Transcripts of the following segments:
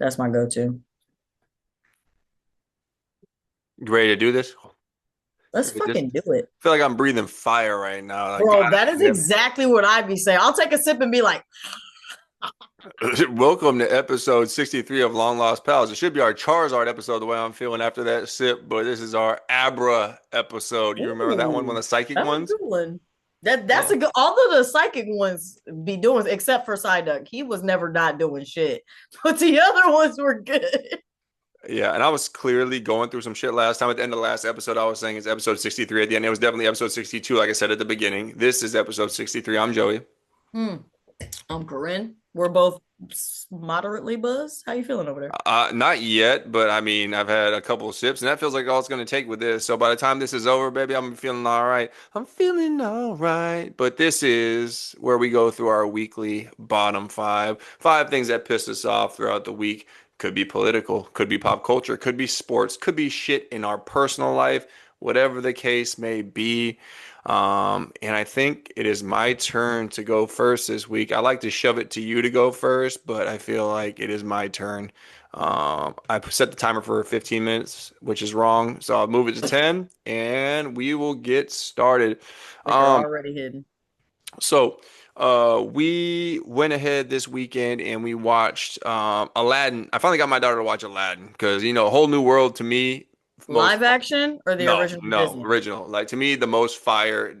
That's my go-to. You ready to do this? Let's Just fucking do it. feel like I'm breathing fire right now. Like, Bro, God that is damn. exactly what I'd be saying. I'll take a sip and be like, Welcome to episode 63 of Long Lost Pals. It should be our Charizard episode, the way I'm feeling after that sip, but this is our Abra episode. You remember that one of ooh, the psychic that's a ones? good one. That's Yeah. a good. Although the psychic ones be doing, except for Psyduck, he was never not doing shit. But the other ones were good. Yeah, and I was clearly going through some shit last time. At the end of the last episode, I was saying it's episode 63 at the end. It was definitely episode 62, like I said at the beginning. This is episode 63. I'm Joey. Hmm. I'm Karrin. We're both moderately buzzed. How you feeling over there? Not yet, but I mean, I've had a couple of sips, and that feels like all it's going to take with this. So by the time this is over, baby, I'm feeling all right. I'm feeling all right. But this is where we go through our weekly bottom five. Five things that pissed us off throughout the week. Could be political, could be pop culture, could be sports, could be shit in our personal life, whatever the case may be. And I think it is my turn to go first this week. I like to shove it to you to go first, but I feel like it is my turn. I set the timer for 15 minutes, which is wrong. So I'll move it to 10 and we will get started. Liquor Um, already hidden. we went ahead this weekend and we watched Aladdin. I finally got my daughter to watch Aladdin because, a whole new world to me, most Live action or the no, original no, Disney? original. Like to me, the most fire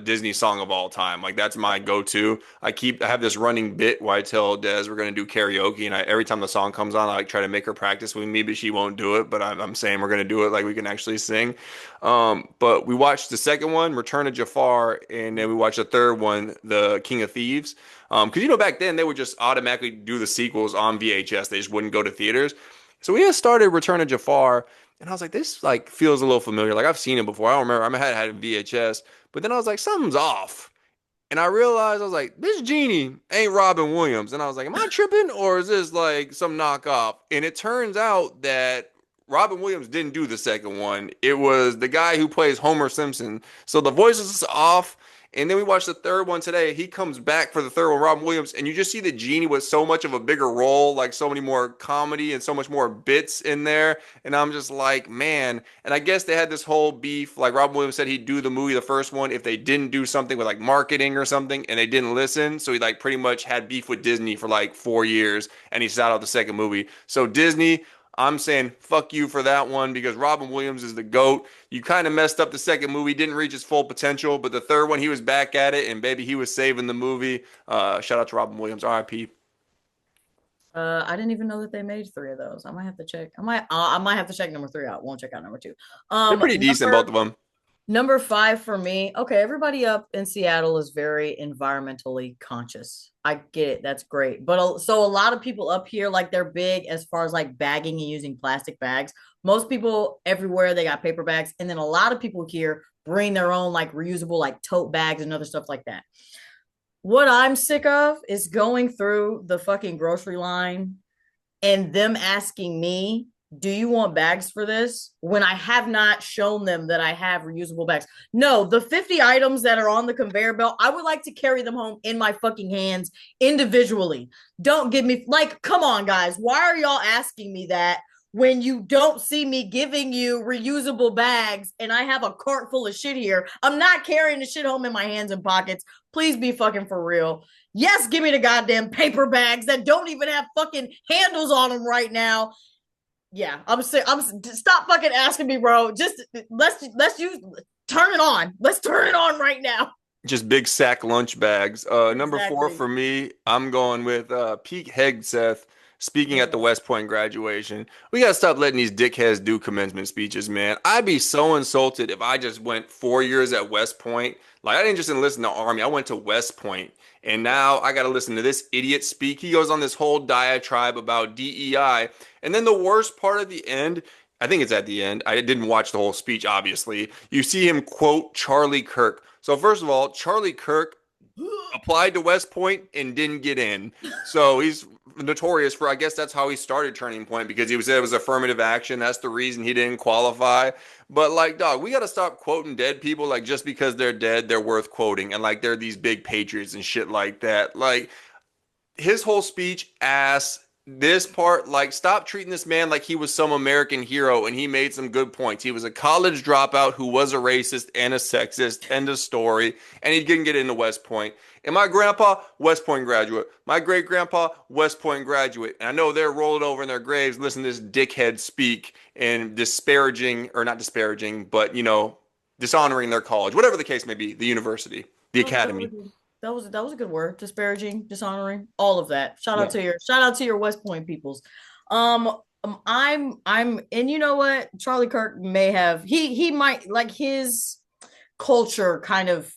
Disney song of all time. Like that's my go-to. I have this running bit where I tell Des we're gonna do karaoke, and every time the song comes on, I like try to make her practice with me, but she won't do it. But I'm saying we're gonna do it like we can actually sing. But we watched the second one, Return of Jafar, and then we watched the third one, The King of Thieves. Because back then they would just automatically do the sequels on VHS. They just wouldn't go to theaters. So we had started Return of Jafar. And I was like, this like feels a little familiar. Like I've seen it before. I don't remember. I had it in VHS, but then I was like, something's off. And I realized I was like, this genie ain't Robin Williams. And I was like, am I tripping or is this like some knockoff? And it turns out that Robin Williams didn't do the second one. It was the guy who plays Homer Simpson. So the voice is off. And then we watched the third one today. He comes back for the third one, Robin Williams, and you just see the genie with so much of a bigger role, like so many more comedy and so much more bits in there. And I'm just like, man. And I guess they had this whole beef. Like Robin Williams said he'd do the movie, the first one, if they didn't do something with like marketing or something, and they didn't listen. So he like pretty much had beef with Disney for like 4 years, and he sat out the second movie. So Disney, I'm saying fuck you for that one because Robin Williams is the GOAT. You kind of messed up the second movie, didn't reach its full potential, but the third one, he was back at it, and baby, he was saving the movie. Shout out to Robin Williams, RIP. I didn't even know that they made three of those. I might have to check. I might have to check number three out. Won't check out number two. They're pretty decent, both Number of them. number five for me. Okay, everybody up in Seattle is very environmentally conscious. I get it. That's great. But so a lot of people up here, like they're big as far as like bagging and using plastic bags. Most people everywhere they got paper bags, and then a lot of people here bring their own like reusable like tote bags and other stuff like that. What I'm sick of is going through the fucking grocery line and them asking me, do you want bags for this? When I have not shown them that I have reusable bags. No, the 50 items that are on the conveyor belt, I would like to carry them home in my fucking hands individually. Don't give me, like, come on, guys. Why are y'all asking me that when you don't see me giving you reusable bags and I have a cart full of shit here? I'm not carrying the shit home in my hands and pockets. Please be fucking for real. Yes, give me the goddamn paper bags that don't even have fucking handles on them right now. Yeah, I'm sick. Stop fucking asking me, bro. Just let's use turn it on. Let's turn it on right now. Just big sack lunch bags. Number four Exactly. for me, I'm going with Pete Hegseth speaking at the Mm. West Point graduation. We gotta stop letting these dickheads do commencement speeches, man. I'd be so insulted if I just went 4 years at West Point. Like I didn't just enlist in the army, I went to West Point, and now I gotta listen to this idiot speak. He goes on this whole diatribe about DEI, and then the worst part at the end. I think it's at the end. I didn't watch the whole speech, obviously. You see him quote Charlie Kirk. So first of all, Charlie Kirk applied to West Point and didn't get in. So he's notorious for, I guess that's how he started Turning Point because he said it was affirmative action. That's the reason he didn't qualify. But like, dog, we got to stop quoting dead people. Like just because they're dead, they're worth quoting. And like they're these big patriots and shit like that. Like his whole speech, ass, this part, like, stop treating this man like he was some American hero and he made some good points. He was a college dropout who was a racist and a sexist, end of story, and he didn't get into West Point. And my grandpa, West Point graduate. My great grandpa, West Point graduate. And I know they're rolling over in their graves listening to this dickhead speak and disparaging, or not disparaging, but, dishonoring their college, whatever the case may be, the university, the That was a academy. good, that was a good word. Disparaging, dishonoring, all of that. Yeah. Shout out to your West Point peoples. I'm and you know what? Charlie Kirk may have he might like his culture kind of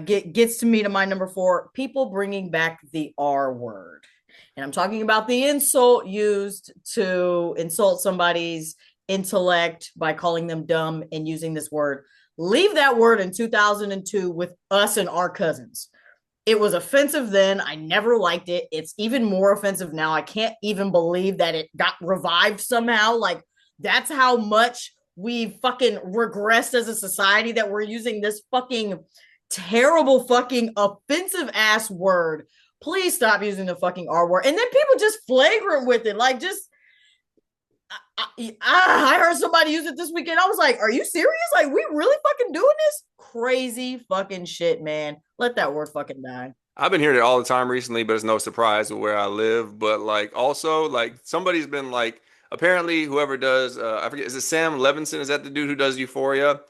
gets to me to my number four. People bringing back the R word, and I'm talking about the insult used to insult somebody's intellect by calling them dumb and using this word. Leave that word in 2002 with us and our cousins. It was offensive then. I never liked it. It's even more offensive now. I can't even believe that it got revived somehow. Like, that's how much we fucking regressed as a society that we're using this fucking terrible, fucking offensive ass word. Please stop using the fucking R word. And then people just flagrant with it. Like, just I heard somebody use it this weekend. I was like, are you serious? Like, we really fucking doing this? Crazy fucking shit, man. Let that word fucking die. I've been hearing it all the time recently, but it's no surprise with where I live. But like also like somebody's been like apparently whoever does I forget, is it Sam Levinson? Is that the dude who does Euphoria?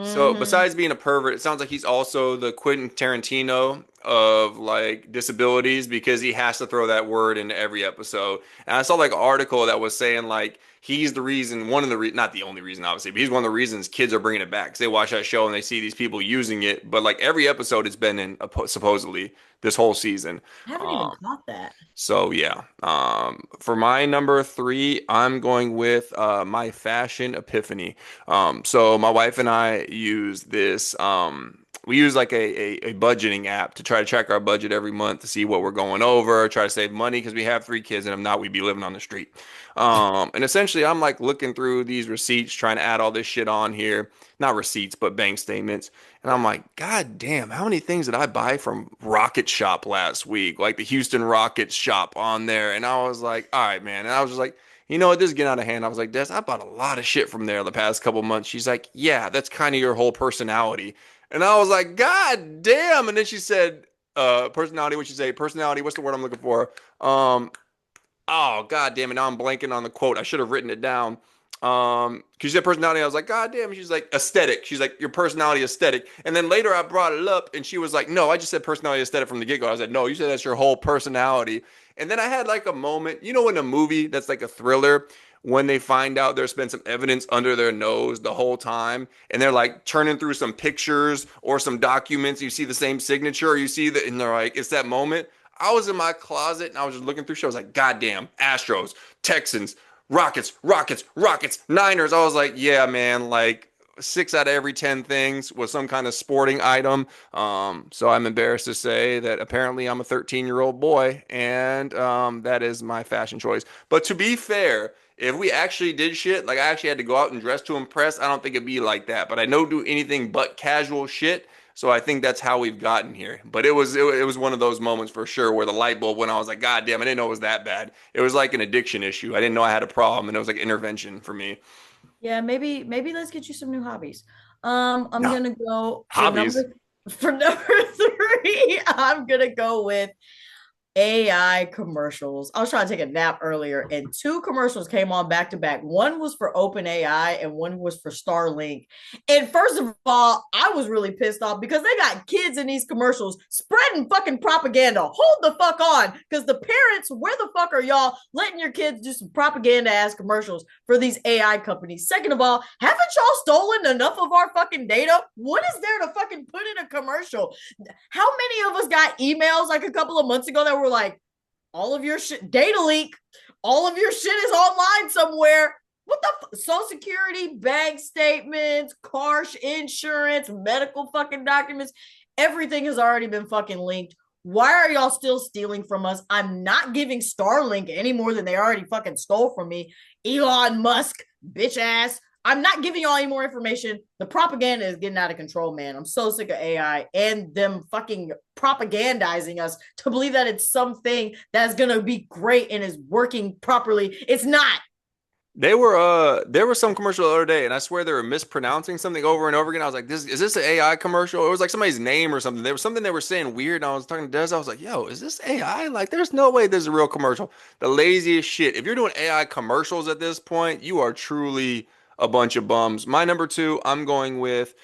So Mm-hmm. besides being a pervert, it sounds like he's also the Quentin Tarantino of like disabilities because he has to throw that word into every episode. And I saw like an article that was saying like he's the reason, one of the not the only reason obviously, but he's one of the reasons kids are bringing it back. 'Cause they watch that show and they see these people using it, but like every episode it's been in supposedly this whole season. I haven't even Um, caught that. so yeah, for my number three, I'm going with my Fashion Epiphany. So my wife and I use this. We use like a budgeting app to try to track our budget every month to see what we're going over, try to save money because we have three kids, and if not, we'd be living on the street. And essentially, I'm like looking through these receipts, trying to add all this shit on here. Not receipts, but bank statements. And I'm like, God damn, how many things did I buy from Rocket Shop last week? Like the Houston Rockets shop on there. And I was like, all right, man. And I was just like, you know what, this is getting out of hand. I was like, Des, I bought a lot of shit from there the past couple months. She's like, yeah, that's kind of your whole personality. And I was like, God damn. And then she said, personality, what'd she say? Personality, what's the word I'm looking for? Oh, God damn it. Now I'm blanking on the quote. I should have written it down. Because she said personality. I was like, God damn. She's like, aesthetic. She's like, your personality aesthetic. And then later I brought it up and she was like, no, I just said personality aesthetic from the get-go. I was like, no, you said that's your whole personality. And then I had like a moment, in a movie that's like a thriller, when they find out there's been some evidence under their nose the whole time, and they're like turning through some pictures or some documents, you see the same signature, or you see that, and they're like, it's that moment. I was in my closet and I was just looking through shows like, goddamn, Astros, Texans, Rockets, Rockets, Rockets, Niners. I was like, yeah, man, like six out of every 10 things was some kind of sporting item. So I'm embarrassed to say that apparently I'm a 13-year-old boy, and that is my fashion choice. But to be fair, if we actually did shit, like I actually had to go out and dress to impress, I don't think it'd be like that. But I don't do anything but casual shit. So I think that's how we've gotten here. But it was one of those moments for sure where the light bulb went on. I was like, God damn, I didn't know it was that bad. It was like an addiction issue. I didn't know I had a problem, and it was like intervention for me. Yeah, maybe let's get you some new hobbies. I'm No. gonna go Hobbies. for number three. I'm gonna go with AI commercials. I was trying to take a nap earlier, and two commercials came on back to back. One was for OpenAI, and one was for Starlink. And first of all, I was really pissed off because they got kids in these commercials spreading fucking propaganda. Hold the fuck on, because the parents, where the fuck are y'all letting your kids do some propaganda ass commercials for these AI companies? Second of all, haven't y'all stolen enough of our fucking data? What is there to fucking put in a commercial? How many of us got emails like a couple of months ago that were like, all of your shit, data leak, all of your shit is online somewhere? What the Social Security, bank statements, car insurance, medical fucking documents, everything has already been fucking leaked. Why are y'all still stealing from us? I'm not giving Starlink any more than they already fucking stole from me. Elon Musk, bitch ass. I'm not giving y'all any more information. The propaganda is getting out of control, man. I'm so sick of AI and them fucking propagandizing us to believe that it's something that's gonna be great and is working properly. It's not. There was some commercial the other day, and I swear they were mispronouncing something over and over again. I was like, "This is this an AI commercial?" It was like somebody's name or something. There was something they were saying weird, and I was talking to Des. I was like, "Yo, is this AI? Like, there's no way this is a real commercial." The laziest shit. If you're doing AI commercials at this point, you are truly a bunch of bums. My number two, I'm going with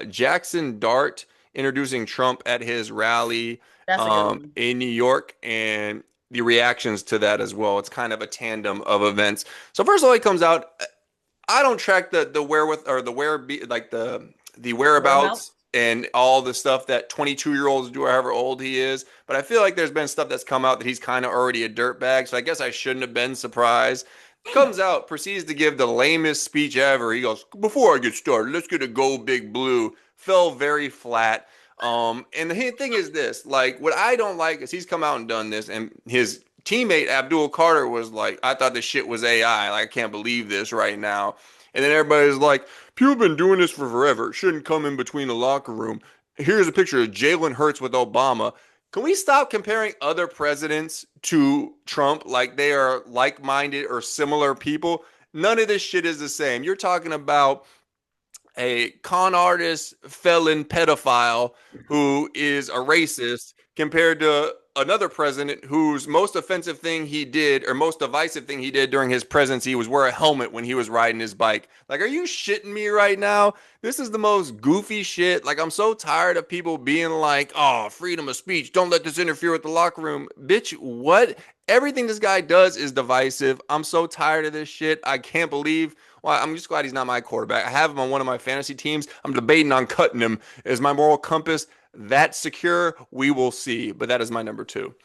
Jackson Dart introducing Trump at his rally That's a good one. in New York, and the reactions to that as well. It's kind of a tandem of events. So first of all, he comes out. I don't track the wherewith or the where like the whereabouts Whereabouts? and all the stuff that 22-year-olds do, or however old he is. But I feel like there's been stuff that's come out that he's kind of already a dirtbag. So I guess I shouldn't have been surprised. Damn. Comes out, proceeds to give the lamest speech ever. He goes, "Before I get started, let's get a go big blue." Fell very flat. And the thing is this, like, what I don't like is he's come out and done this, and his teammate Abdul Carter was like, "I thought this shit was AI. Like, I can't believe this right now." And then everybody's like, "People have been doing this for forever. It shouldn't come in between the locker room." Here's a picture of Jalen Hurts with Obama. Can we stop comparing other presidents to Trump like they are like-minded or similar people? None of this shit is the same. You're talking about a con artist, felon, pedophile who is a racist compared to another president whose most offensive thing he did or most divisive thing he did during his presidency was wear a helmet when he was riding his bike. Like, are you shitting me right now? This is the most goofy shit. Like, I'm so tired of people being like, "Oh, freedom of speech. Don't let this interfere with the locker room." Bitch, what? Everything this guy does is divisive. I'm so tired of this shit. I can't believe. Well, I'm just glad he's not my quarterback. I have him on one of my fantasy teams. I'm debating on cutting him. Is my moral compass that secure? We will see. But that is my number two.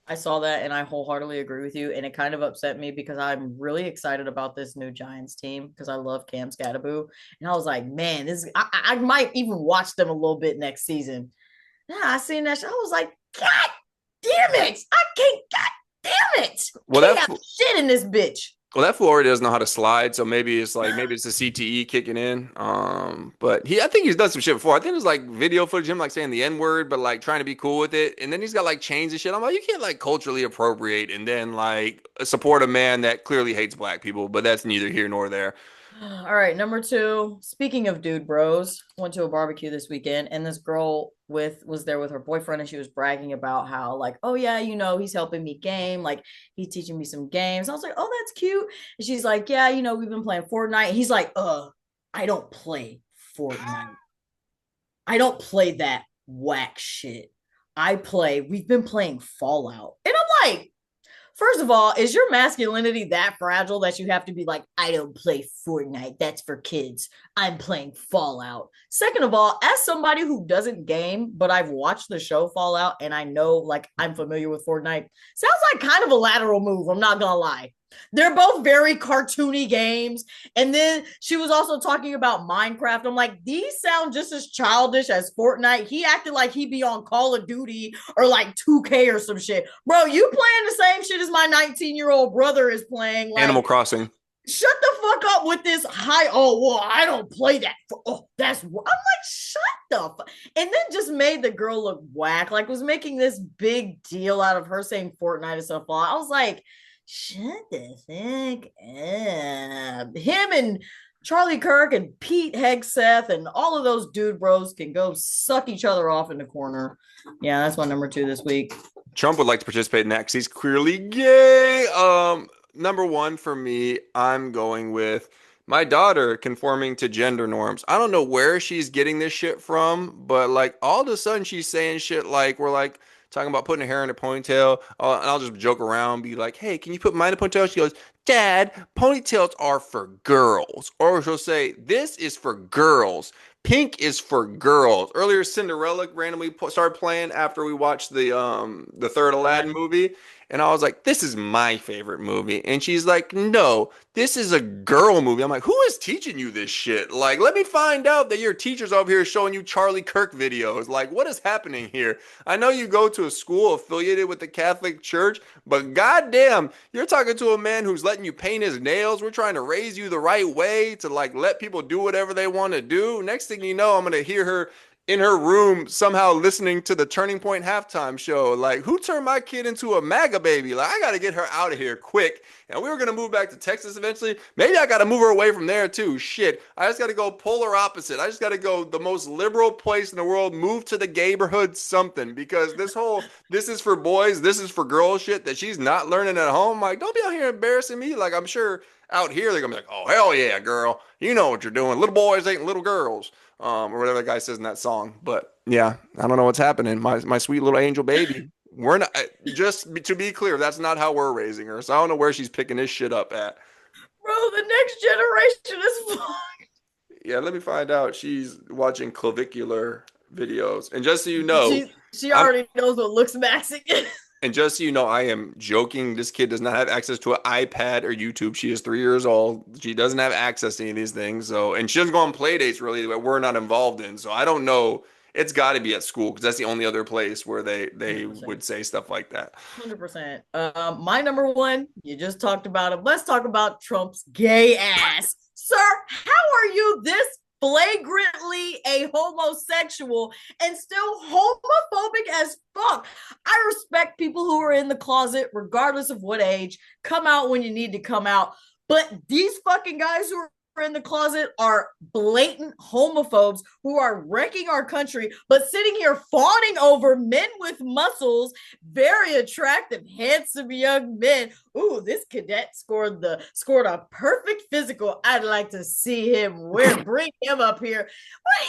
I saw that and I wholeheartedly agree with you. And it kind of upset me because I'm really excited about this new Giants team because I love Cam Scatterboo. And I was like, man, I might even watch them a little bit next season. Yeah, I seen that. I was like, God damn it. I can't, God damn it. Well, Can't have shit in this bitch. That Florida doesn't know how to slide, so maybe it's the CTE kicking in. But I think he's done some shit before. I think there's like video footage of him like saying the N word, but like trying to be cool with it. And then he's got like chains and shit. I'm like, you can't like culturally appropriate and then like support a man that clearly hates black people. But that's neither here nor there. All right, number two. Speaking of dude bros, went to a barbecue this weekend, and this girl with was there with her boyfriend, and she was bragging about how like, oh yeah, he's helping me game, like he's teaching me some games. I was like, oh, that's cute. And she's like, yeah, we've been playing Fortnite. And he's like, I don't play Fortnite. I don't play that whack shit. We've been playing Fallout. And I'm like, first of all, is your masculinity that fragile that you have to be like, I don't play Fortnite. That's for kids. I'm playing Fallout. Second of all, as somebody who doesn't game, but I've watched the show Fallout and I know like I'm familiar with Fortnite, sounds like kind of a lateral move. I'm not going to lie. They're both very cartoony games. And then she was also talking about Minecraft. I'm like, these sound just as childish as Fortnite. He acted like he'd be on Call of Duty or like 2K or some shit. Bro, you playing the same shit as my 19-year-old brother is playing. Animal Like, Crossing. shut the fuck up with this high. Oh, well, I don't play that. That's. I'm like, shut the fuck. And then just made the girl look whack. Like, was making this big deal out of her saying Fortnite and stuff. I was like, shut the fuck up. Him and Charlie Kirk and Pete Hegseth and all of those dude bros can go suck each other off in the corner. Yeah, that's my number two this week. Trump would like to participate in that because he's clearly gay. Number one for me, I'm going with my daughter conforming to gender norms. I don't know where she's getting this shit from, but like all of a sudden she's saying shit like we're like talking about putting her hair in a ponytail. And I'll just joke around, be like, "Hey, can you put mine in a ponytail?" She goes, "Dad, ponytails are for girls." Or she'll say, "This is for girls. Pink is for girls." Earlier, Cinderella randomly started playing after we watched the third Aladdin movie, And I was like, this is my favorite movie. And she's like, no, this is a girl movie. I'm like, who is teaching you this shit? Like, let me find out that your teacher's over here showing you Charlie Kirk videos. Like, what is happening here? I know you go to a school affiliated with the Catholic Church, but goddamn, you're talking to a man who's letting you paint his nails. We're trying to raise you the right way to like let people do whatever they want to do. Next thing you know, I'm gonna hear her in her room somehow listening to the Turning Point halftime show. Like, who turned my kid into a MAGA baby? Like, I got to get her out of here quick. And we were going to move back to Texas eventually. Maybe I got to move her away from there too. Shit. I just got to go polar opposite. I just got to go the most liberal place in the world, move to the neighborhood something because this whole, this is for boys, this is for girls shit that she's not learning at home. Like, don't be out here embarrassing me. Like, I'm sure out here they're going to be like, oh, hell yeah, girl. You know what you're doing. Little boys ain't little girls, or whatever the guy says in that song. But yeah, I don't know what's happening. My sweet little angel baby. We're not just to be clear. That's not how we're raising her. So I don't know where she's picking this shit up at. Bro, the next generation is fucked. Yeah, let me find out. She's watching clavicular videos, and just so you know, She I'm already knows what looks maxing is. and just so you know, I am joking. This kid does not have access to an iPad or YouTube. She is 3 years old. She doesn't have access to any of these things. So, and she doesn't go on play dates really that we're not involved in. So I don't know. It's got to be at school because that's the only other place where they 100%. would say stuff like that. 100%. My number one, you just talked about it. Let's talk about Trump's gay ass. Sir, how are you this flagrantly a homosexual and still homophobic as fuck? I respect people who are in the closet, regardless of what age. Come out when you need to come out. But these fucking guys who are in the closet are blatant homophobes who are wrecking our country, but sitting here fawning over men with muscles, very attractive, handsome young men. Ooh, this cadet scored a perfect physical. I'd like to see him. Bring him up here. What are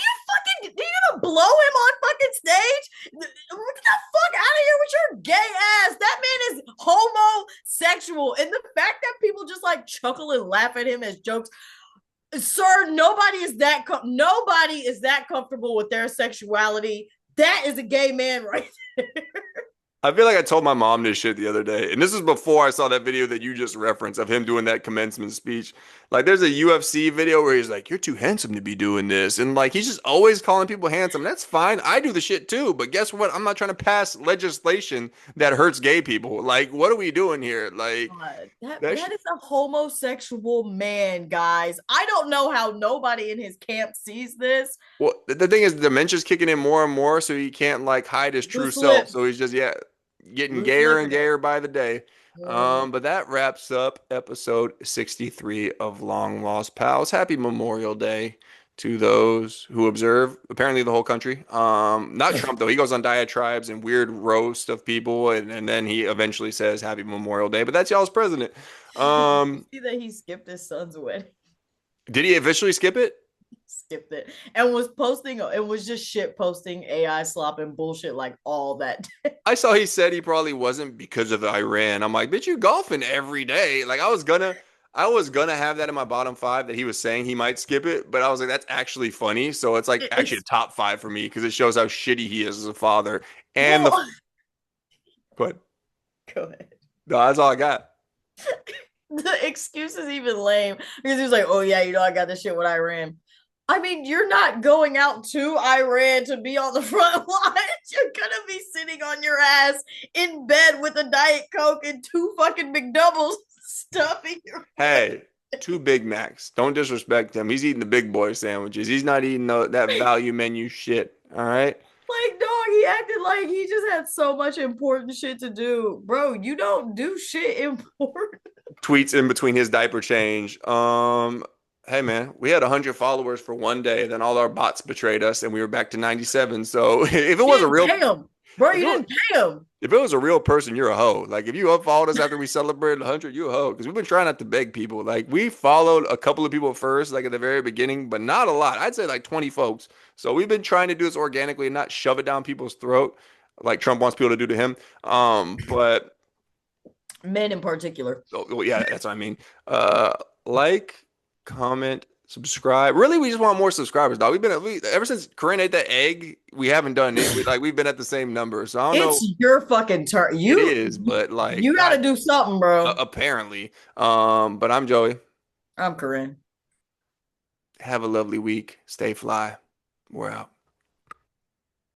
you gonna blow him on fucking stage? Get the fuck out of here with your gay ass. That man is homosexual. And the fact that people just like chuckle and laugh at him as jokes, sir, nobody is that comfortable with their sexuality. That is a gay man right there. I feel like I told my mom this shit the other day, and this is before I saw that video that you just referenced of him doing that commencement speech. Like, there's a UFC video where he's like, "You're too handsome to be doing this," and like he's just always calling people handsome. That's fine. I do the shit too, but guess what? I'm not trying to pass legislation that hurts gay people. Like, what are we doing here? Like, God, that that that shit. is a homosexual man, guys. I don't know how nobody in his camp sees this. Well, the thing is, dementia's kicking in more and more, so he can't like hide his true Loose self. lip, So he's just getting loose gayer and lipping it. gayer by the day. Mm. But that wraps up episode 63 of Long Lost Pals. Happy Memorial Day to those who observe. Apparently, the whole country. Not Trump though. He goes on diatribes and weird roast of people, and then he eventually says Happy Memorial Day. But that's y'all's president. Did you Um, see that he skipped his son's wedding? did he officially skip it? Skipped it and was posting. It was just shit posting AI slop and bullshit like all that day. I saw he said he probably wasn't because of Iran. I'm like, bitch, you golfing every day. Like I was gonna have that in my bottom five that he was saying he might skip it, but I was like, that's actually funny. So it's like actually a It's top five for me because it shows how shitty he is as a father. And the well. but Go ahead. no, that's all I got. The excuse is even lame because he was like, "Oh yeah, I got this shit with Iran." I mean, you're not going out to Iran to be on the front lines. You're gonna be sitting on your ass in bed with a Diet Coke and two fucking McDoubles stuffing your face. Hey, two Big Macs. Don't disrespect him. He's eating the big boy sandwiches. He's not eating that value menu shit. All right. Like, dog, he acted like he just had so much important shit to do. Bro, you don't do shit important. Tweets in between his diaper change. Hey man, we had 100 followers for one day, then all our bots betrayed us, and we were back to 97. So if it You was a didn't real, pay him. Bro, if you it was, didn't pay him. if it was a real person, you're a hoe. Like if you unfollowed us after we celebrated 100, you a hoe. Because we've been trying not to beg people. Like we followed a couple of people first, like at the very beginning, but not a lot. I'd say like 20 folks. So we've been trying to do this organically and not shove it down people's throat, like Trump wants people to do to him. But Men in particular. oh, well, yeah, that's what I mean. Uh, like, comment, Subscribe. Really, we just want more subscribers, dog. Ever since Corinne ate that egg, we haven't done it. We've been at the same number. So I don't know. It's your fucking turn. It You is, but like you got God, to do something, bro. apparently. But I'm Joey. I'm Corinne. Have a lovely week. Stay fly. We're out.